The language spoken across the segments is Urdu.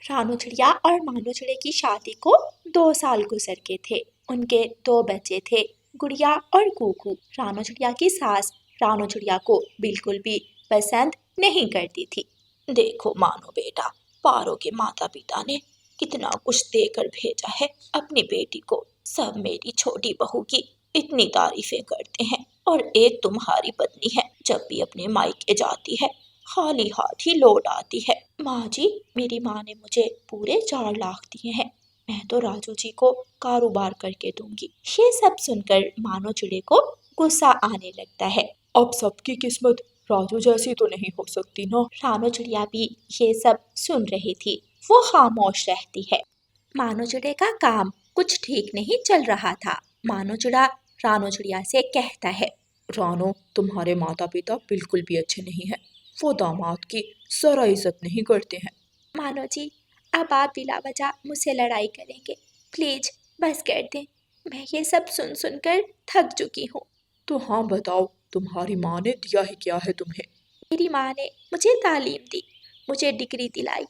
رانو چڑیا اور مانو چڑے کی شادی کو 2 سال گزر کے تھے۔ ان کے 2 بچے تھے، گڑیا اور کوکو۔ رانو چڑیا کی ساس رانو چڑیا کو بالکل بھی پسند نہیں کرتی تھی۔ دیکھو مانو بیٹا، پارو کے ماتا پتا نے کتنا کچھ دے کر بھیجا ہے اپنی بیٹی کو۔ سب میری چھوٹی بہو کی اتنی تعریفیں کرتے ہیں، اور ایک تمہاری پتنی ہے، جب بھی اپنے مائکے جاتی ہے خالی ہاتھ ہی لوٹ آتی ہے۔ ماں جی، میری ماں نے مجھے پورے 4 لاکھ دیے ہیں، میں تو راجو جی کو کاروبار کر کے دوں گی۔ یہ سب سن کر مانو چڑے کو غصہ آنے لگتا ہے۔ اب سب کی قسمت راجو جیسی تو نہیں ہو سکتی نا۔ رانو چڑیا بھی یہ سب سن رہی تھی، وہ خاموش رہتی ہے۔ مانو چڑے کا کام کچھ ٹھیک نہیں چل رہا تھا۔ مانو چڑا رانو چڑیا سے کہتا ہے، رانو، تمہارے ماتا پتا بالکل بھی اچھے نہیں ہیں، وہ داماد کی ذرا عزت نہیں کرتے ہیں۔ مانو جی، اب آپ بلا وجہ مجھ سے لڑائی کریں گے، پلیز بس کر دیں، میں یہ سب سن سن کر تھک چکی ہوں۔ تو ہاں بتاؤ، تمہاری ماں نے دیا ہی کیا ہے تمہیں؟ میری ماں نے مجھے تعلیم دی، مجھے ڈگری دلائی،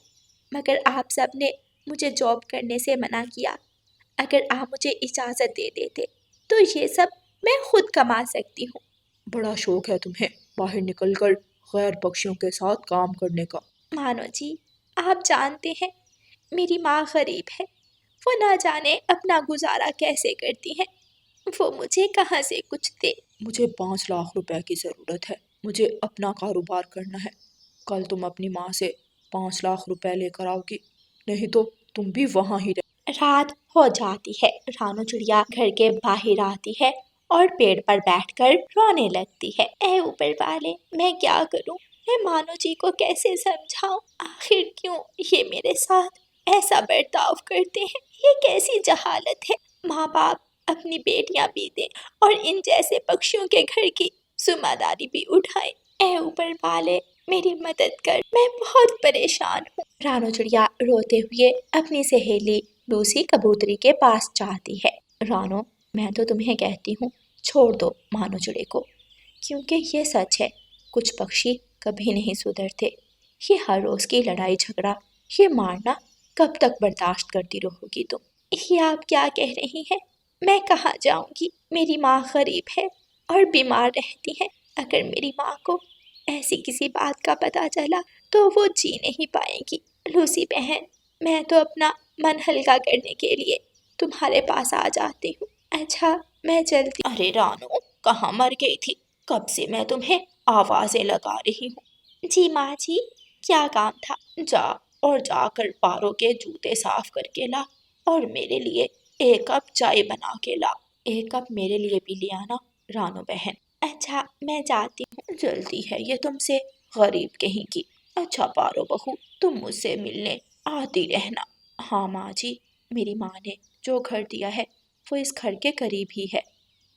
مگر آپ سب نے مجھے جاب کرنے سے منع کیا۔ اگر آپ مجھے اجازت دے دیتے تو یہ سب میں خود کما سکتی ہوں۔ بڑا شوق ہے تمہیں باہر نکل کر غیر بخشیوں کے ساتھ کام کرنے کا۔ مانو جی، آپ جانتے ہیں میری ماں غریب ہے، وہ نہ جانے اپنا گزارا کیسے کرتی ہیں، وہ مجھے کہاں سے کچھ دے۔ مجھے 5 لاکھ روپے کی ضرورت ہے، مجھے اپنا کاروبار کرنا ہے۔ کل تم اپنی ماں سے 5 لاکھ روپے لے کر آؤ گی، نہیں تو تم بھی وہاں ہی رہ۔ رات ہو جاتی ہے، رانو چڑیا گھر کے باہر آتی ہے اور پیڑ پر بیٹھ کر رونے لگتی ہے۔ اے اوپر والے، میں کیا کروں؟ میں مانو جی کو کیسے سمجھاؤں؟ آخر کیوں یہ میرے ساتھ ایسا برتاؤ کرتے ہیں؟ یہ کیسی جہالت ہے؟ ماں باپ اپنی بیٹیاں بھی دیں اور ان جیسے پکشیوں کے گھر کی ذمہ داری بھی اٹھائیں۔ اے اوپر والے، میری مدد کر، میں بہت پریشان ہوں۔ رانو چڑیا روتے ہوئے اپنی سہیلی لوسی کبوتری کے پاس جاتی ہے۔ رانو، میں تو تمہیں کہتی ہوں چھوڑ دو مانو چڑے کو، کیونکہ یہ سچ ہے، کچھ پکشی کبھی نہیں سدھرتے۔ یہ ہر روز کی لڑائی جھگڑا، یہ مارنا کب تک برداشت کرتی رہو گی تم؟ یہ آپ کیا کہہ رہی ہیں؟ میں کہاں جاؤں گی؟ میری ماں غریب ہے اور بیمار رہتی ہے۔ اگر میری ماں کو ایسی کسی بات کا پتہ چلا تو وہ جی نہیں پائے گی۔ لوسی بہن، میں تو اپنا من ہلکا کرنے کے لیے تمہارے پاس آ جاتی ہوں۔ اچھا، میں چلتی۔ ارے رانو، کہاں مر گئی تھی؟ کب سے میں تمہیں آوازیں لگا رہی ہوں۔ جی ماں جی، کیا کام تھا؟ جا کر پارو کے جوتے صاف کر کے لا، اور میرے لیے 1 کپ چائے بنا کے لا۔ 1 کپ میرے لیے بھی لے آنا رانو بہن۔ اچھا، میں جاتی ہوں۔ جلدی ہے یہ تم سے، غریب کہیں کی۔ اچھا پارو بہو، تم مجھ سے ملنے آتی رہنا۔ ہاں ماں جی، میری ماں نے جو گھر دیا ہے وہ اس گھر کے قریب ہی ہے،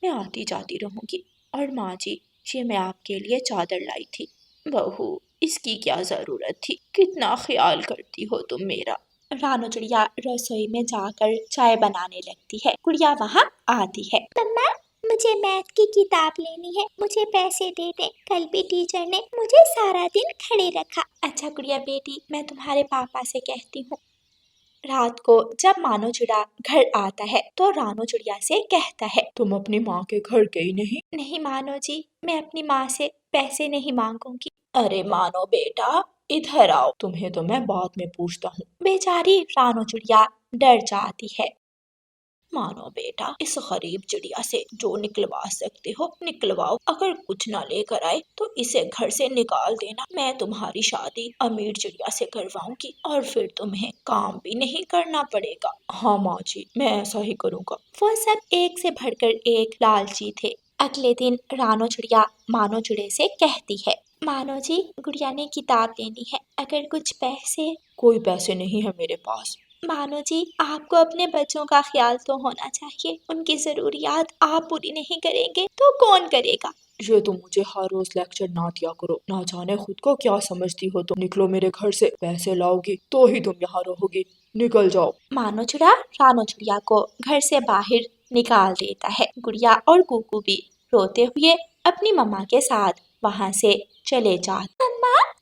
میں آتی جاتی رہوں گی۔ اور ماں جی، یہ میں آپ کے لیے چادر لائی تھی۔ بہو، اس کی کیا ضرورت تھی؟ کتنا خیال کرتی ہو تم میرا۔ رانو چڑیا رسوئی میں جا کر چائے بنانے لگتی ہے۔ گڑیا وہاں آتی ہے۔ مما، مجھے میتھ کی کتاب لینی ہے، مجھے پیسے دے دیں، کل بھی ٹیچر نے مجھے سارا دن کھڑے رکھا۔ اچھا گڑیا بیٹی، میں تمہارے پاپا سے کہتی ہوں۔ رات کو جب مانو چڑا گھر آتا ہے تو رانو چڑیا سے کہتا ہے، تم اپنی ماں کے گھر گئی نہیں؟ نہیں مانو جی، میں اپنی ماں سے پیسے نہیں مانگوں گی۔ ارے مانو بیٹا، ادھر آؤ، تمہیں تو میں بعد میں پوچھتا ہوں۔ بیچاری رانو چڑیا ڈر جاتی ہے۔ مانو بیٹا، اس غریب چڑیا سے جو نکلوا سکتے ہو نکلواؤ، اگر کچھ نہ لے کر آئے تو اسے گھر سے نکال دینا۔ میں تمہاری شادی امیر چڑیا سے کرواؤں گی، اور پھر تمہیں کام بھی نہیں کرنا پڑے گا۔ ہاں ماں جی، میں ایسا ہی کروں گا۔ وہ سب ایک سے بڑھ کر ایک لالچی تھے۔ اگلے دن رانو چڑیا مانو چڑے سے کہتی ہے، مانو جی، گڑیا نے کتاب لینی ہے، اگر کچھ پیسے؟ کوئی پیسے نہیں ہے میرے پاس۔ مانو جی، آپ کو اپنے بچوں کا خیال تو ہونا چاہیے، ان کی ضروریات آپ پوری نہیں کریں گے تو کون کرے گا؟ یہ تم مجھے ہر روز لیکچر نہ دیا کرو، نہ جانے خود کو کیا سمجھتی ہو تم۔ نکلو میرے گھر سے، پیسے لاؤ گی تو ہی تم یہاں رہو گی، نکل جاؤ۔ مانو چڑا رانو چڑیا کو گھر سے باہر نکال دیتا ہے۔ گڑیا اور کوکو بھی روتے ہوئے اپنی مما کے ساتھ وہاں سے چلے جاتے۔ مما،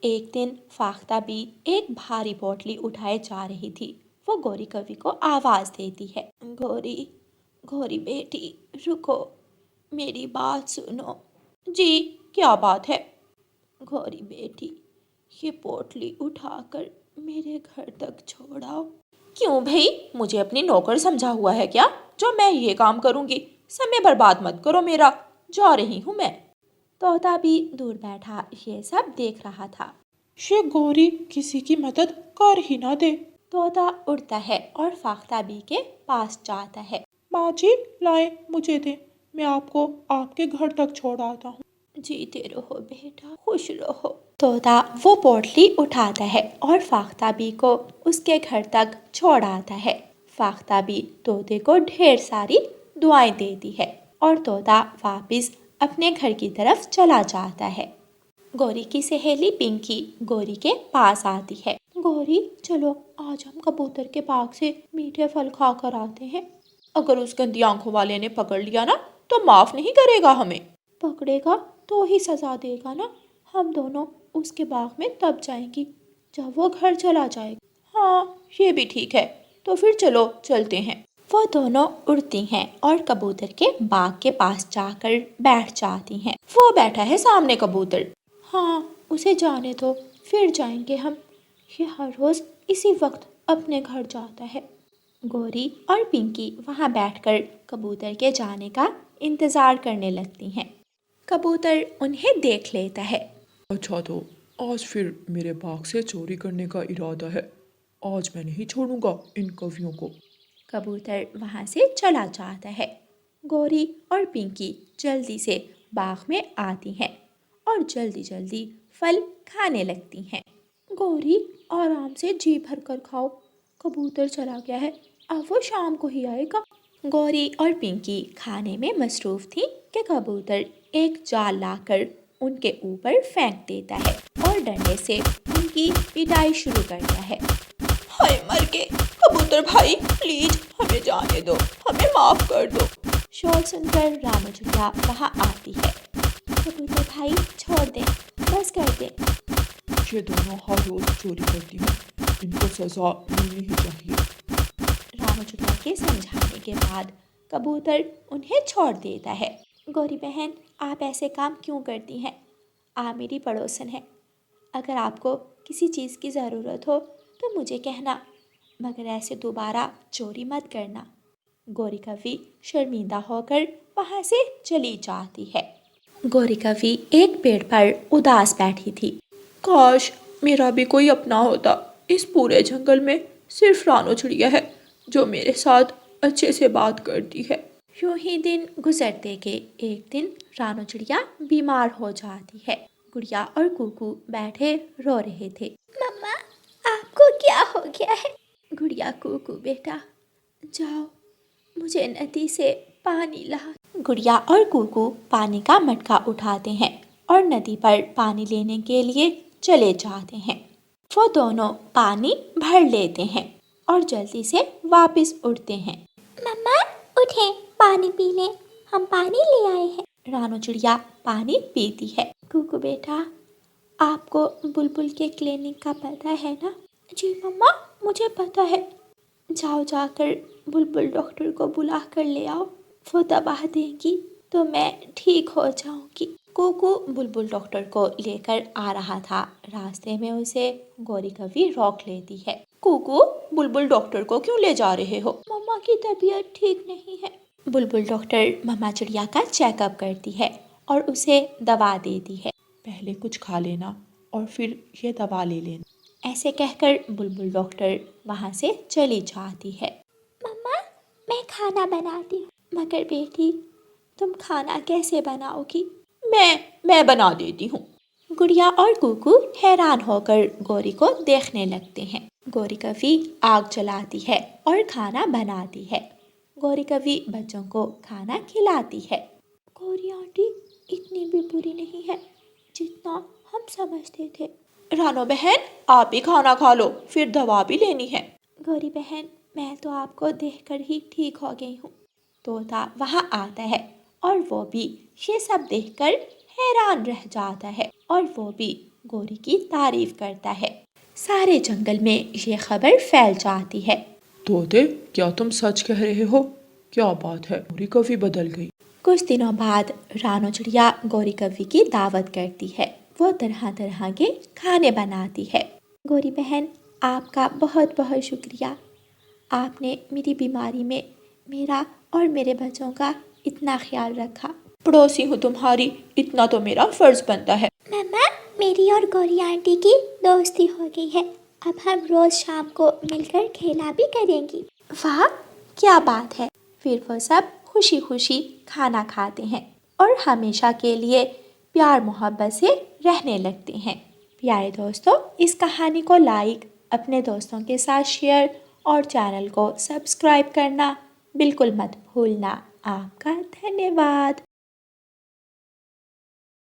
ایک دن فاختہ بھی ایک بھاری پوٹلی اٹھائے جا رہی تھی۔ وہ گوری کوی کو آواز دیتی ہے، گوری، گوری بیٹی، رکو، میری بات سنو۔ جی، کیا بات ہے؟ گوری بیٹی، یہ پوٹلی اٹھا کر میرے گھر تک چھوڑاؤ۔ کیوں بھئی، مجھے اپنی نوکر سمجھا ہوا ہے کیا جو میں یہ کام کروں گی؟ سمے برباد مت کرو میرا، جا رہی ہوں میں۔ طوطا بھی دور بیٹھا یہ سب دیکھ رہا تھا۔ یہ گوری کسی کی مدد کر ہی نہ دے۔ طوطا اڑتا ہے اور فاختہ بی کے پاس جاتا ہے۔ ماں جی، لائیں مجھے دیں، میں آپ کو آپ کے گھر تک چھوڑ آتا ہوں۔ جیتے رہو بیٹا، خوش رہو۔ طوطا وہ پوٹلی اٹھاتا ہے اور فاختہ بی کو اس کے گھر تک چھوڑ آتا ہے۔ فاختہ بی طوطے کو ڈھیر ساری دعائیں دیتی ہے اور طوطا واپس اپنے گھر کی طرف چلا جاتا ہے۔ گوری کی سہیلی پنکی گوری کے پاس آتی ہے۔ گوری، چلو آج ہم کبوتر کے باغ سے میٹھے پھل کھا کر آتے ہیں۔ اگر اس گندی آنکھوں والے نے پکڑ لیا نا تو معاف نہیں کرے گا ہمیں۔ پکڑے گا تو ہی سزا دے گا نا۔ ہم دونوں اس کے باغ میں تب جائیں گی جب وہ گھر چلا جائے گا۔ ہاں، یہ بھی ٹھیک ہے، تو پھر چلو چلتے ہیں۔ وہ دونوں اڑتی ہیں اور کبوتر کے باغ کے پاس جا کر بیٹھ جاتی ہیں۔ وہ بیٹھا ہے سامنے کبوتر۔ ہاں، اسے جانے دو، پھر جائیں گے ہم۔ یہ ہر روز اسی وقت اپنے گھر جاتا ہے۔ گوری اور پنکی وہاں بیٹھ کر کبوتر کے جانے کا انتظار کرنے لگتی ہیں۔ کبوتر انہیں دیکھ لیتا ہے۔ اچھا، تو آج پھر میرے باغ سے چوری کرنے کا ارادہ ہے۔ آج میں نہیں چھوڑوں گا ان کویوں کو۔ کبوتر وہاں سے چلا جاتا ہے۔ گوری اور پنکی جلدی سے باغ میں آتی ہیں اور جلدی جلدی پھل کھانے لگتی ہیں۔ گوری، آرام سے جی بھر کر کھاؤ، کبوتر چلا گیا ہے، اب وہ شام کو ہی آئے گا۔ گوری اور پنکی کھانے میں مصروف تھی کہ کبوتر ایک جال لا کر ان کے اوپر پھینک دیتا ہے اور ڈنڈے سے ان کی پٹائی شروع کرتا ہے۔ ہائے مر کے، کبوتر بھائی پلیز ہمیں جانے دو، ہمیں معاف کر دو۔ شور سن کر رانو چڑیا وہاں آتی ہے۔ کبوتر بھائی چھوڑ دیں، بس کر دیں۔ یہ دونوں ہر روز چوری کرتی ہیں، ان کو سزا ملنی ہی چاہیے۔ رانو چڑیا کے سمجھانے کے بعد کبوتر انہیں چھوڑ دیتا ہے۔ گوری بہن، آپ ایسے کام کیوں کرتی ہیں؟ آپ میری پڑوسن ہیں، اگر آپ کو کسی چیز کی ضرورت ہو تو مجھے کہنا، مگر ایسے دوبارہ چوری مت کرنا۔ گوری کوی شرمندہ ہو کر وہاں سے چلی جاتی ہے۔ گوری کوی ایک پیڑ پر اداس بیٹھی تھی۔ کاش میرا بھی کوئی اپنا ہوتا۔ اس پورے جنگل میں صرف رانو چڑیا ہے جو میرے ساتھ اچھے سے بات کرتی ہے۔ یوں ہی دن گزرتے کہ ایک دن رانو چڑیا بیمار ہو جاتی ہے۔ گڑیا اور کوکو بیٹھے رو رہے تھے۔ مما، آپ کو کیا ہو گیا ہے؟ گڑیا، کوکو بیٹا، جاؤ مجھے ندی سے پانی لا۔ گڑیا اور کوکو پانی کا مٹکا اٹھاتے ہیں اور ندی پر پانی لینے کے لیے چلے جاتے ہیں۔ وہ دونوں پانی بھر لیتے ہیں اور جلدی سے واپس اڑتے ہیں۔ مما، اٹھیں، پانی پی لیں، ہم پانی لے آئے ہیں۔ رانو چڑیا پانی پیتی ہے۔ کوکو بیٹا، آپ کو بلبل کے کلینک کا پتہ ہے نا؟ جی مما، مجھے پتہ ہے۔ جاؤ، جا کر بلبل ڈاکٹر کو بلا کر لے آؤ، وہ دوا دیں گی تو میں ٹھیک ہو جاؤں گی۔ کوکو بلبل ڈاکٹر کو لے کر آ رہا تھا، راستے میں اسے گوری کوی روک لیتی ہے۔ کوکو، بلبل ڈاکٹر کو کیوں لے جا رہے ہو؟ مما کی طبیعت ٹھیک نہیں ہے۔ بلبل ڈاکٹر مما چڑیا کا چیک اپ کرتی ہے اور اسے دوا دیتی ہے۔ پہلے کچھ کھا لینا اور پھر یہ دوا لے لینا۔ ایسے کہہ کر بلبل ڈاکٹر وہاں سے چلی جاتی ہے۔ مما، میں کھانا بناتی ہوں، مگر بیٹی تم کھانا کیسے بناؤ گی؟ میں بنا دیتی ہوں۔ گڑیا اور کوکو حیران ہو کر گوری کو دیکھنے لگتے ہیں۔ گوری کوی آگ جلاتی ہے اور کھانا بناتی ہے۔ گوری کوی بچوں کو کھانا کھلاتی ہے۔ گوری آنٹی اتنی بھی بری نہیں ہے جتنا ہم سمجھتے تھے۔ رانو بہن، آپ بھی کھانا کھا لو، پھر دوا بھی لینی ہے۔ گوری بہن، میں تو آپ کو دیکھ کر ہی ٹھیک ہو گئی ہوں۔ طوطا وہاں آتا ہے اور وہ بھی یہ سب دیکھ کر حیران رہ جاتا ہے اور وہ بھی گوری کی تعریف کرتا ہے۔ سارے جنگل میں یہ خبر پھیل جاتی ہے۔ طوطے، کیا تم سچ کہہ رہے ہو؟ کیا بات ہے، گوری کبھی بدل گئی؟ کچھ دنوں بعد رانو چڑیا گوری کوی کی دعوت کرتی ہے۔ وہ طرح طرح کے کھانے بناتی ہے۔ گوری بہن، آپ کا بہت بہت شکریہ۔ آپ نے میری بیماری میں میرا اور میرے بچوں کا اتنا خیال رکھا۔ پڑوسی ہوں تمہاری، اتنا تو میرا فرض بنتا ہے۔ مما، میری اور گوری آنٹی کی دوستی ہو گئی ہے۔ اب ہم روز شام کو مل کر کھیلا بھی کریں گی۔ واہ، کیا بات ہے۔ پھر وہ سب خوشی خوشی کھانا کھاتے ہیں اور ہمیشہ کے لیے پیار محبت سے رہنے لگتے ہیں۔ پیارے دوستو، اس کہانی کو لائک، اپنے دوستوں کے ساتھ شیئر اور چینل کو سبسکرائب کرنا بالکل مت بھولنا۔ آپ کا دھنیہ واد۔